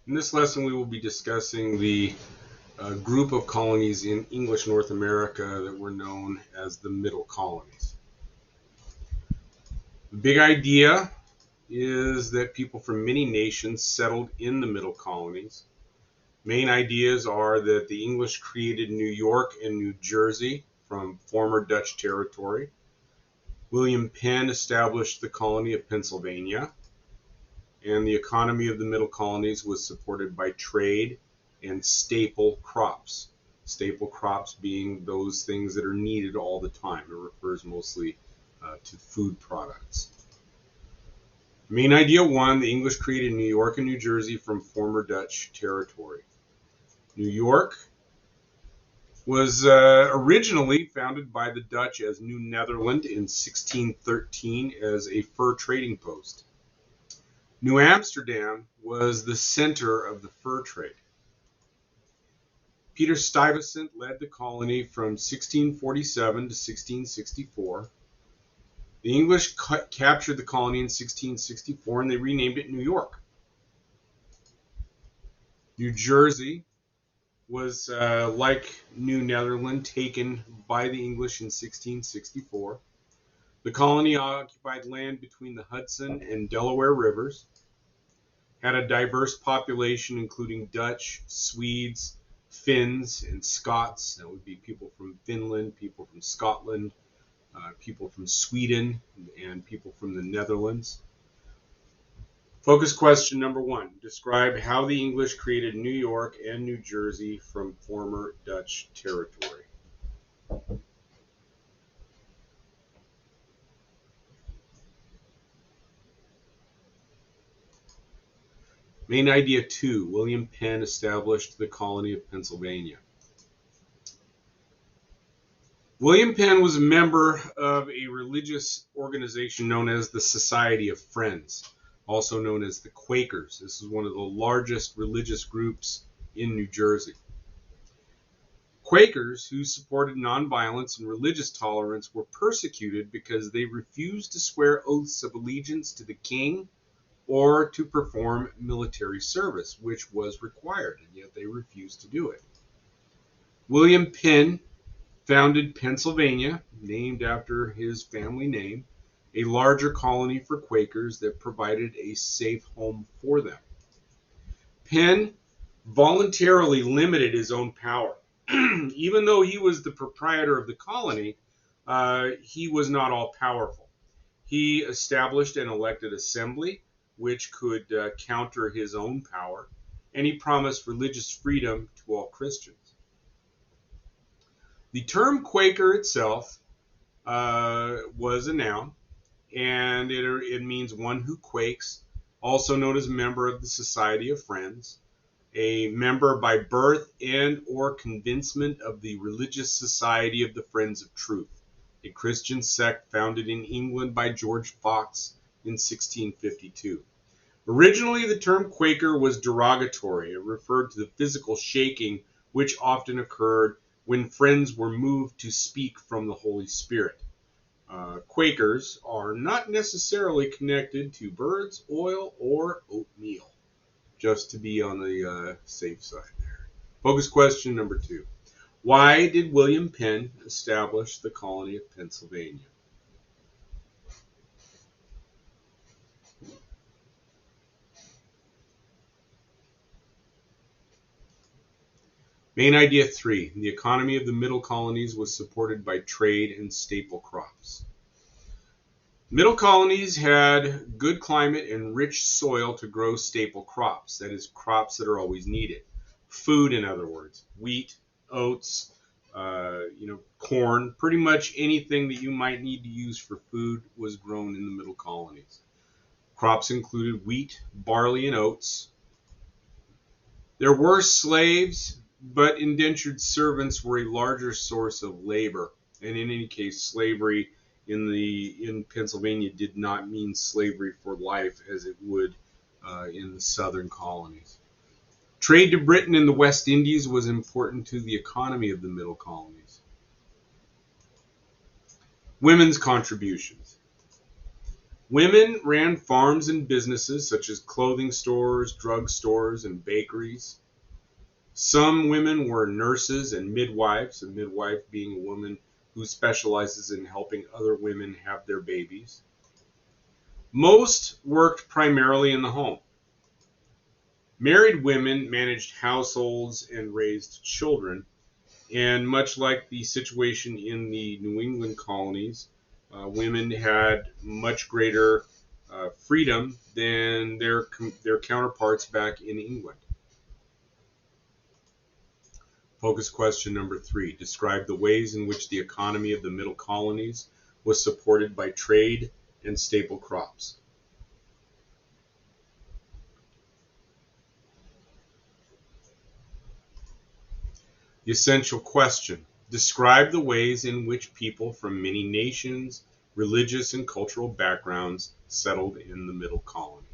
In this lesson, we will be discussing the group of colonies in English North America that were known as the Middle Colonies. The big idea is that people from many nations settled in the Middle Colonies. Main ideas are that the English created New York and New Jersey from former Dutch territory. William Penn established the colony of Pennsylvania, and the economy of the Middle Colonies was supported by trade and staple crops. Staple crops being those things that are needed all the time. It refers mostly to food products. Main idea one, the English created New York and New Jersey from former Dutch territory. New York was originally founded by the Dutch as New Netherland in 1613 as a fur trading post. New Amsterdam was the center of the fur trade. Peter Stuyvesant led the colony from 1647 to 1664. The English captured the colony in 1664 and they renamed it New York. New Jersey was, like New Netherland, taken by the English in 1664. The colony occupied land between the Hudson and Delaware rivers, had a diverse population including Dutch, Swedes, Finns, and Scots. That would be people from Finland, people from Scotland, people from Sweden, and people from the Netherlands. Focus question number one. Describe how the English created New York and New Jersey from former Dutch territory. Main idea two, William Penn established the colony of Pennsylvania. William Penn was a member of a religious organization known as the Society of Friends, also known as the Quakers. This is one of the largest religious groups in New Jersey. Quakers, who supported nonviolence and religious tolerance, were persecuted because they refused to swear oaths of allegiance to the king or to perform military service, which was required, and yet they refused to do it. William Penn founded Pennsylvania, named after his family name, a larger colony for Quakers that provided a safe home for them. Penn voluntarily limited his own power. Even though he was the proprietor of the colony, he was not all powerful. He established an elected assembly which could counter his own power, and he promised religious freedom to all Christians. The term Quaker itself was a noun, and it means one who quakes, also known as member of the Society of Friends, a member by birth and or convincement of the Religious Society of the Friends of Truth, a Christian sect founded in England by George Fox in 1652. Originally, the term Quaker was derogatory. It referred to the physical shaking which often occurred when friends were moved to speak from the Holy Spirit. Quakers are not necessarily connected to birds, oil, or oatmeal, just to be on the safe side there. Focus question number two. Why did William Penn establish the colony of Pennsylvania? Main idea three, the economy of the Middle Colonies was supported by trade and staple crops. Middle Colonies had good climate and rich soil to grow staple crops, that is, crops that are always needed. Food, in other words, wheat, oats, corn, pretty much anything that you might need to use for food was grown in the Middle Colonies. Crops included wheat, barley, and oats. There were slaves, but indentured servants were a larger source of labor, and in any case, slavery in Pennsylvania did not mean slavery for life as it would in the southern colonies. Trade to Britain and the West Indies was important to the economy of the Middle Colonies. Women's contributions. Women ran farms and businesses such as clothing stores, drug stores, and bakeries. Some women were nurses and midwives, a midwife being a woman who specializes in helping other women have their babies. Most worked primarily in the home. Married women managed households and raised children, and much like the situation in the New England colonies, women had much greater freedom than their counterparts back in England. Focus question number 3. Describe the ways in which the economy of the Middle Colonies was supported by trade and staple crops. The essential question. Describe the ways in which people from many nations, religious and cultural backgrounds settled in the Middle Colonies.